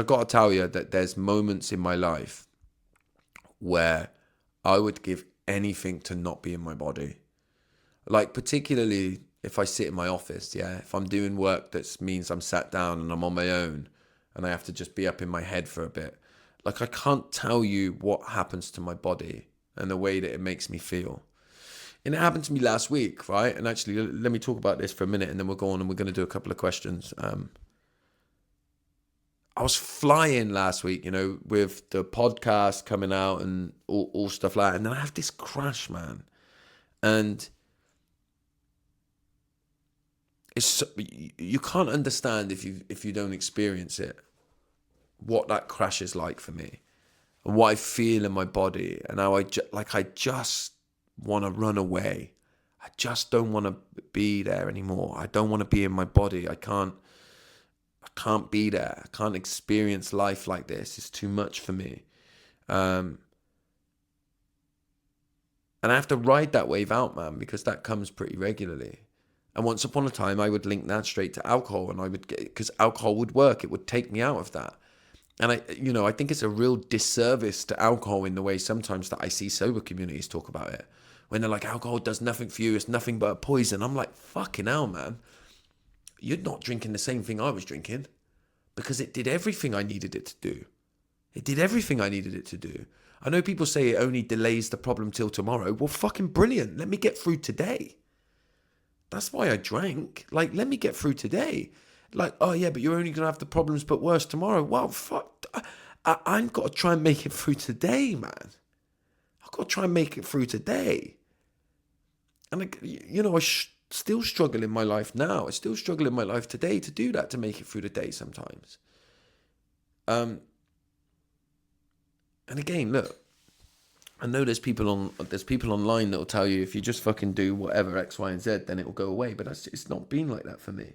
I've got to tell you that there's moments in my life where I would give anything to not be in my body. Like, particularly if I sit in my office, yeah, if I'm doing work that means I'm sat down and I'm on my own and I have to just be up in my head for a bit. Like, I can't tell you what happens to my body and the way that it makes me feel. And it happened to me last week, right? And actually, let me talk about this for a minute and then we'll go on and we're going to do a couple of questions. I was flying last week, with the podcast coming out and all stuff like that. And then I have this crash, man. And you can't understand if you don't experience it, what that crash is like for me and what I feel in my body and how I just want to run away. I just don't want to be there anymore. I don't want to be in my body. I can't be there. I can't experience life like this. It's too much for me. And I have to ride that wave out, man, because that comes pretty regularly. And once upon a time, I would link that straight to alcohol, and I would because alcohol would work. It would take me out of that. And I think it's a real disservice to alcohol in the way sometimes that I see sober communities talk about it. When they're like, alcohol does nothing for you, it's nothing but a poison. I'm like, fucking hell, man. You're not drinking the same thing I was drinking because it did everything I needed it to do. It did everything I needed it to do. I know people say it only delays the problem till tomorrow. Well, fucking brilliant. Let me get through today. That's why I drank. Like, let me get through today. Like, oh yeah, but you're only going to have the problems but worse tomorrow. Well, fuck. I've got to try and make it through today, man. I've got to try and make it through today. And, I still struggle in my life now. I still struggle in my life today to do that, to make it through the day sometimes. And again, look, I know there's people online that will tell you if you just fucking do whatever X, Y, and Z, then it will go away. But it's not been like that for me.